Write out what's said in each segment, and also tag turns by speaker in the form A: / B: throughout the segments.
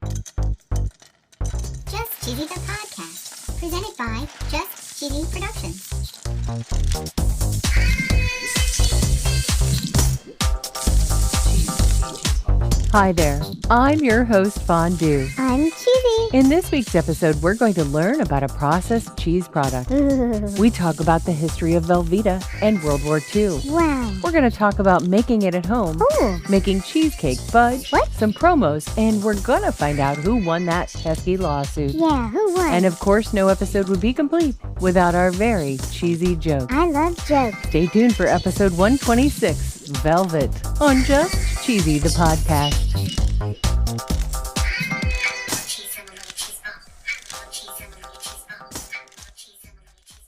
A: Just Cheesy the Podcast, presented by Just Cheesy Productions.
B: Hi there, I'm your host, Fondue.
A: I'm Cheesy.
B: In this week's episode, we're going to learn about a processed cheese product. We talk about the history of Velveeta and World War II.
A: Wow.
B: We're going to talk about making it at home, making cheesecake, fudge, some promos, and we're going to find out who won that pesky lawsuit.
A: Yeah, who won?
B: And of course, no episode would be complete without our very cheesy joke.
A: I love jokes.
B: Stay tuned for episode 126, Velvet, on Just Cheesy the Podcast.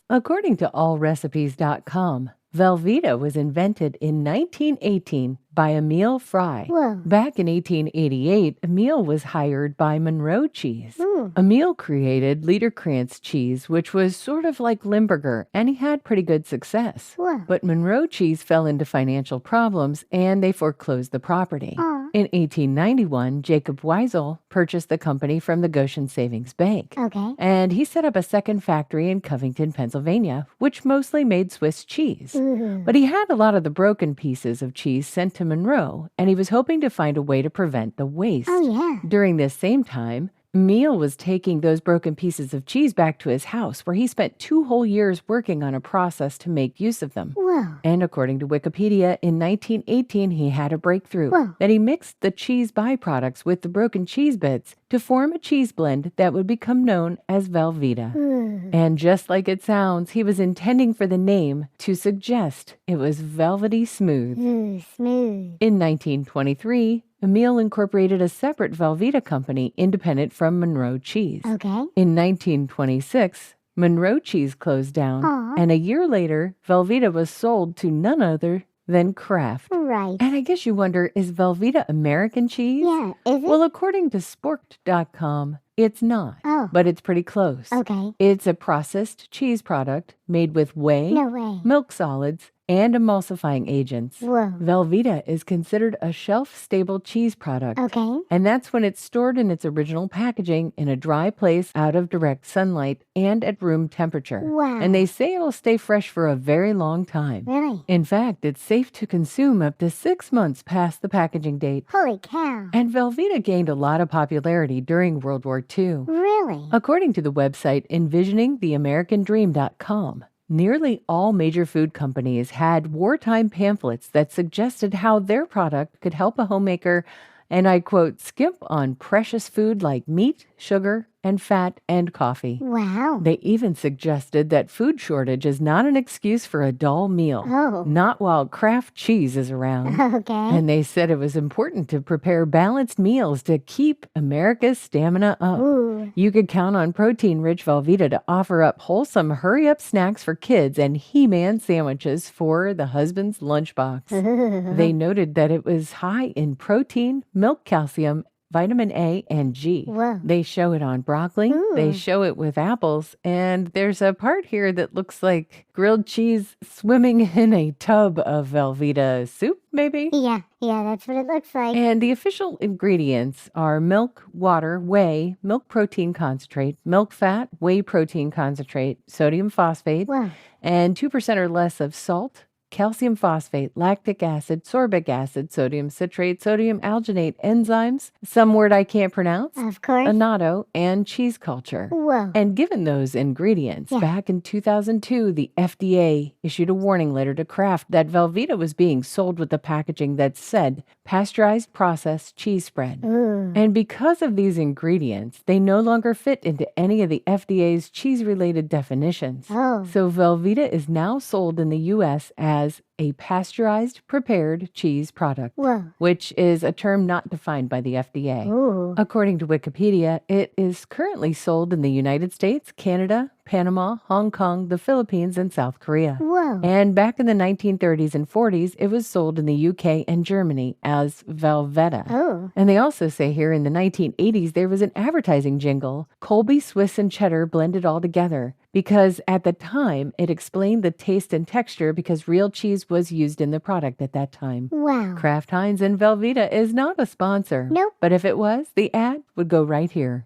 B: According to allrecipes.com, Velveeta was invented in 1918 by Emil Fry.
A: Whoa.
B: Back in 1888, Emil was hired by Monroe Cheese. Emil created Liederkranz cheese, which was sort of like Limburger, and he had pretty good success.
A: Whoa.
B: But Monroe Cheese fell into financial problems, and they foreclosed the property. In 1891, Jacob Weisel purchased the company from the Goshen Savings Bank.
A: Okay.
B: And he set up a second factory in Covington, Pennsylvania, which mostly made Swiss cheese. But he had a lot of the broken pieces of cheese sent to Monroe, and he was hoping to find a way to prevent the waste.
A: Oh, yeah.
B: During this same time, Emil was taking those broken pieces of cheese back to his house, where he spent 2 whole years working on a process to make use of them.
A: Whoa.
B: And according to Wikipedia, in 1918, he had a breakthrough that he mixed the cheese byproducts with the broken cheese bits to form a cheese blend that would become known as Velveeta. And just like it sounds, he was intending for the name to suggest it was velvety smooth.
A: Smooth.
B: In 1923, Emil incorporated a separate Velveeta company independent from Monroe Cheese.
A: Okay.
B: In 1926, Monroe Cheese closed down, and a year later, Velveeta was sold to none other than Kraft.
A: Right.
B: And I guess you wonder, is Velveeta American cheese?
A: Yeah, is it?
B: Well, according to Sporked.com, it's not.
A: Oh.
B: But it's pretty close.
A: Okay.
B: It's a processed cheese product made with whey,
A: No way.
B: milk solids, and emulsifying agents.
A: Whoa.
B: Velveeta is considered a shelf-stable cheese product.
A: Okay.
B: And that's when it's stored in its original packaging in a dry place out of direct sunlight and at room temperature.
A: Wow.
B: And they say it'll stay fresh for a very long time.
A: Really?
B: In fact, it's safe to consume up to 6 months past the packaging date.
A: Holy cow.
B: And Velveeta gained a lot of popularity during World War II.
A: Really?
B: According to the website envisioningtheamericandream.com, nearly all major food companies had wartime pamphlets that suggested how their product could help a homemaker, and I quote, skimp on precious food like meat, sugar, and fat, and coffee.
A: Wow.
B: They even suggested that food shortage is not an excuse for a dull meal.
A: Oh.
B: Not while Kraft cheese is around.
A: Okay.
B: And they said it was important to prepare balanced meals to keep America's stamina up.
A: Ooh.
B: You could count on protein-rich Velveeta to offer up wholesome hurry-up snacks for kids and He-Man sandwiches for the husband's lunchbox. They noted that it was high in protein, milk calcium, vitamin A and G.
A: Whoa.
B: They show it on broccoli.
A: Ooh.
B: They show it with apples. And there's a part here that looks like grilled cheese swimming in a tub of Velveeta soup, maybe?
A: Yeah, that's what it looks like.
B: And the official ingredients are milk, water, whey, milk protein concentrate, milk fat, whey protein concentrate, sodium phosphate,
A: Wow.
B: and 2% or less of salt, calcium phosphate, lactic acid, sorbic acid, sodium citrate, sodium alginate, enzymes, some word I can't pronounce,
A: Of course.
B: annatto, and cheese culture.
A: Whoa.
B: And given those ingredients,
A: Yeah.
B: back in 2002, the FDA issued a warning letter to Kraft that Velveeta was being sold with the packaging that said pasteurized processed cheese spread.
A: Ooh.
B: And because of these ingredients, they no longer fit into any of the FDA's cheese-related definitions.
A: Oh.
B: So Velveeta is now sold in the U.S. as a pasteurized prepared cheese product,
A: Whoa.
B: which is a term not defined by the FDA.
A: Ooh.
B: According to Wikipedia, it is currently sold in the United States, Canada, Panama, Hong Kong, the Philippines, and South Korea.
A: Whoa.
B: And back in the 1930s and 40s, it was sold in the UK and Germany as Velveeta.
A: Oh.
B: And they also say here in the 1980s, there was an advertising jingle, Colby, Swiss, and cheddar blended all together, because at the time, it explained the taste and texture because real cheese cheese was used in the product at that time.
A: Wow.
B: Kraft Heinz and Velveeta is not a sponsor.
A: Nope.
B: But if it was, the ad would go right here.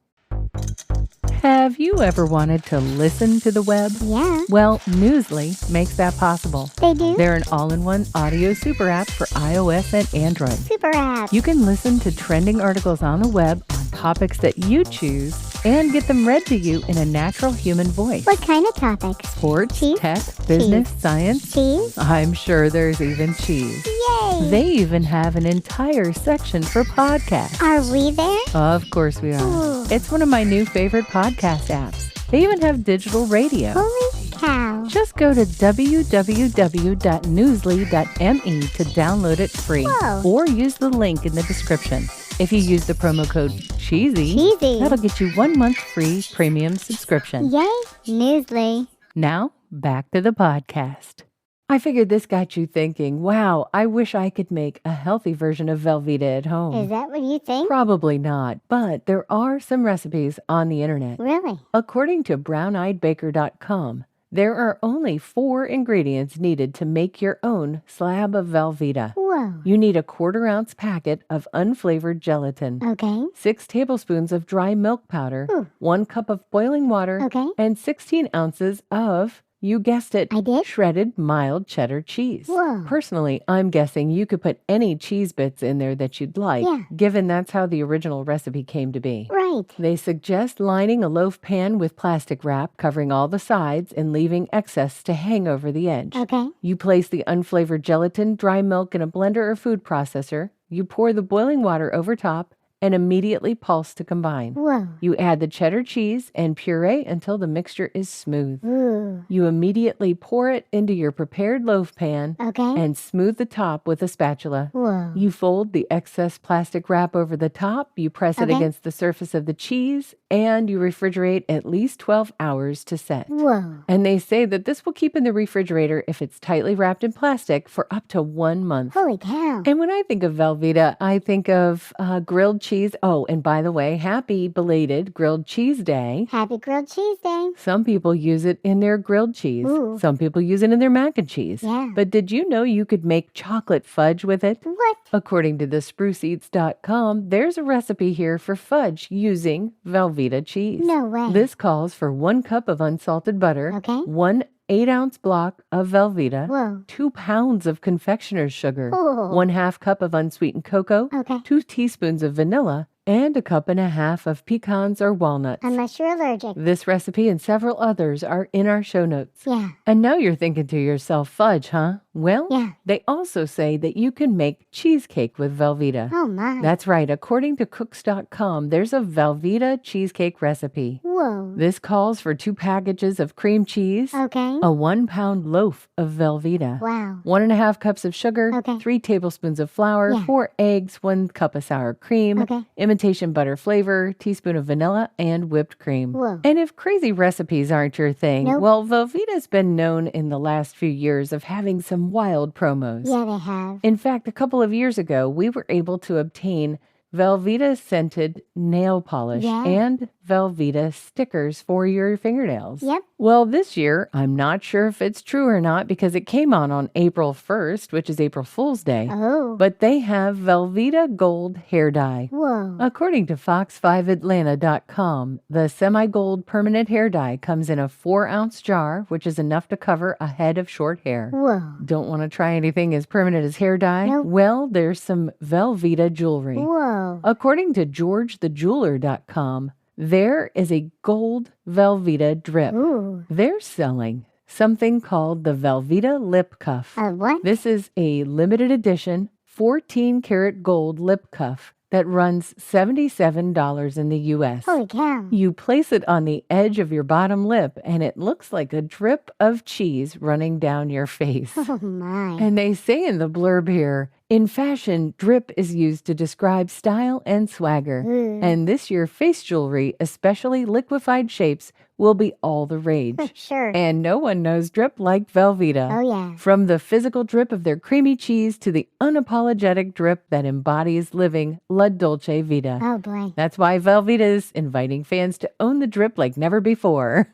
B: Have you ever wanted to listen to the web?
A: Yeah.
B: Well, Newsly makes that possible.
A: They do?
B: They're an all-in-one audio super app for iOS and Android.
A: Super app.
B: You can listen to trending articles on the web on topics that you choose and get them read to you in a natural human voice.
A: What kind of topics?
B: Sports,
A: Cheese?
B: tech, business, science.
A: Cheese?
B: I'm sure there's even cheese.
A: Yay!
B: They even have an entire section for podcasts.
A: Are we there?
B: Of course we are.
A: Ooh.
B: It's one of my new favorite podcast apps. They even have digital radio.
A: Holy cow.
B: Just go to www.newsly.me to download it free.
A: Whoa.
B: Or use the link in the description. If you use the promo code CHEESY, that'll get you 1 month free premium subscription.
A: Yay, Newsly.
B: Now, back to the podcast. I figured this got you thinking, wow, I wish I could make a healthy version of Velveeta at home.
A: Is that what you think?
B: Probably not, but there are some recipes on the internet.
A: Really?
B: According to browneyedbaker.com, there are only 4 ingredients needed to make your own slab of Velveeta.
A: Whoa.
B: You need a 1/4 ounce packet of unflavored gelatin,
A: Okay.
B: 6 tablespoons of dry milk powder,
A: Ooh.
B: 1 cup of boiling water,
A: Okay.
B: and 16 ounces of, you guessed it,
A: I did?
B: shredded mild cheddar cheese.
A: Whoa.
B: Personally, I'm guessing you could put any cheese bits in there that you'd like,
A: Yeah.
B: given that's how the original recipe came to be.
A: Right.
B: They suggest lining a loaf pan with plastic wrap, covering all the sides and leaving excess to hang over the edge.
A: Okay.
B: You place the unflavored gelatin, dry milk in a blender or food processor. You pour the boiling water over top and immediately pulse to combine.
A: Whoa.
B: You add the cheddar cheese and puree until the mixture is smooth.
A: Ooh.
B: You immediately pour it into your prepared loaf pan
A: Okay.
B: and smooth the top with a spatula.
A: Whoa.
B: You fold the excess plastic wrap over the top, you press it
A: Okay.
B: against the surface of the cheese, and you refrigerate at least 12 hours to set.
A: Whoa.
B: And they say that this will keep in the refrigerator if it's tightly wrapped in plastic for up to 1 month.
A: Holy cow.
B: And when I think of Velveeta, I think of grilled cheese. Oh, and by the way, happy belated Grilled Cheese Day.
A: Happy Grilled Cheese Day.
B: Some people use it in their grilled cheese.
A: Ooh.
B: Some people use it in their mac and cheese.
A: Yeah.
B: But did you know you could make chocolate fudge with it?
A: What?
B: According to thespruceeats.com, there's a recipe here for fudge using Velveeta cheese.
A: No way.
B: This calls for 1 cup of unsalted butter,
A: Okay.
B: 1 8-ounce block of Velveeta,
A: Whoa.
B: 2 pounds of confectioner's sugar,
A: Oh.
B: 1/2 cup of unsweetened cocoa,
A: Okay.
B: 2 teaspoons of vanilla, and 1.5 cups of pecans or walnuts.
A: Unless you're allergic.
B: This recipe and several others are in our show notes.
A: Yeah.
B: And now you're thinking to yourself, fudge, huh? Well,
A: Yeah.
B: they also say that you can make cheesecake with Velveeta.
A: Oh my.
B: That's right. According to cooks.com, there's a Velveeta cheesecake recipe.
A: Whoa.
B: This calls for 2 packages of cream cheese,
A: Okay.
B: a 1-pound loaf of Velveeta,
A: Wow.
B: 1.5 cups of sugar,
A: Okay.
B: 3 tablespoons of flour,
A: Yeah.
B: 4 eggs, 1 cup of sour cream,
A: Okay.
B: imitation butter flavor, teaspoon of vanilla, and whipped cream.
A: Whoa.
B: And if crazy recipes aren't your thing,
A: Nope.
B: well, Velveeta's been known in the last few years of having some wild promos.
A: Yeah, they have.
B: In fact, a couple of years ago, we were able to obtain Velveeta scented nail polish
A: Yeah.
B: and Velveeta stickers for your fingernails.
A: Yep.
B: Well, this year, I'm not sure if it's true or not because it came on April 1st, which is April Fool's Day.
A: Oh.
B: But they have Velveeta Gold hair dye.
A: Whoa.
B: According to Fox5Atlanta.com, the semi-gold permanent hair dye comes in a 4-ounce jar, which is enough to cover a head of short hair.
A: Whoa.
B: Don't want to try anything as permanent as hair dye?
A: Nope.
B: Well, there's some Velveeta jewelry.
A: Whoa.
B: According to GeorgeTheJeweler.com, there is a gold Velveeta drip.
A: Ooh.
B: They're selling something called the Velveeta lip cuff.
A: What?
B: This is a limited edition 14-karat gold lip cuff that runs $77 in the U.S.
A: Holy cow.
B: You place it on the edge of your bottom lip, and it looks like a drip of cheese running down your face.
A: Oh my.
B: And they say in the blurb here, in fashion, drip is used to describe style and swagger.
A: Ooh.
B: And this year, face jewelry, especially liquefied shapes, will be all the rage.
A: Sure.
B: And no one knows drip like Velveeta.
A: Oh, yeah.
B: From the physical drip of their creamy cheese to the unapologetic drip that embodies living La Dolce Vita.
A: Oh, boy.
B: That's why Velveeta is inviting fans to own the drip like never before.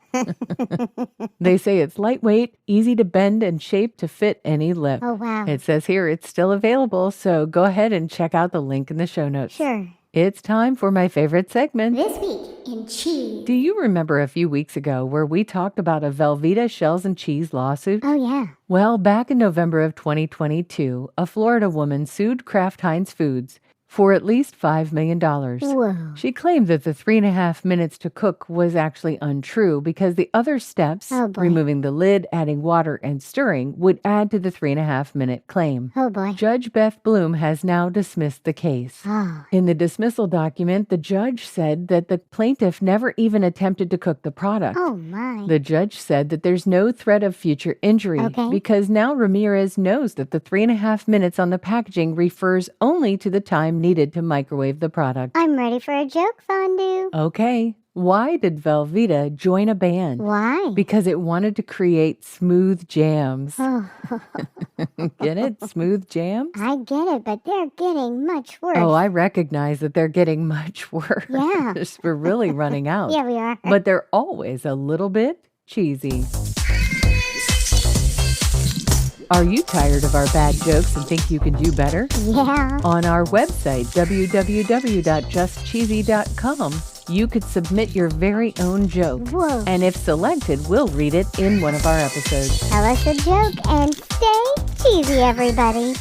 B: They say it's lightweight, easy to bend and shape to fit any lip.
A: Oh, wow.
B: It says here it's still available, so go ahead and check out the link in the show notes.
A: Sure.
B: It's time for my favorite segment.
A: This week in cheese.
B: Do you remember a few weeks ago where we talked about a Velveeta shells and cheese lawsuit?
A: Oh, yeah.
B: Well, back in November of 2022, a Florida woman sued Kraft Heinz Foods for at least $5 million.
A: Whoa.
B: She claimed that the 3.5 minutes to cook was actually untrue because the other steps,
A: Oh, boy.
B: removing the lid, adding water, and stirring, would add to the 3.5 minute claim.
A: Oh, boy.
B: Judge Beth Bloom has now dismissed the case.
A: Oh.
B: In the dismissal document, the judge said that the plaintiff never even attempted to cook the product.
A: Oh, my.
B: The judge said that there's no threat of future injury because now Ramirez knows that the 3.5 minutes on the packaging refers only to the time needed to microwave the product.
A: I'm ready for a joke, Fondue.
B: Okay. Why did Velveeta join a band?
A: Why?
B: Because it wanted to create smooth jams.
A: Oh,
B: Get it? Smooth jams?
A: I get it, but they're getting much worse.
B: Oh, I recognize that they're getting much worse.
A: Yeah.
B: We're really running out.
A: Yeah, we are.
B: But they're always a little bit cheesy. Are you tired of our bad jokes and think you can do better?
A: Yeah.
B: On our website, www.justcheesy.com, you could submit your very own joke.
A: Whoa.
B: And if selected, we'll read it in one of our episodes.
A: Tell us a joke and stay cheesy, everybody.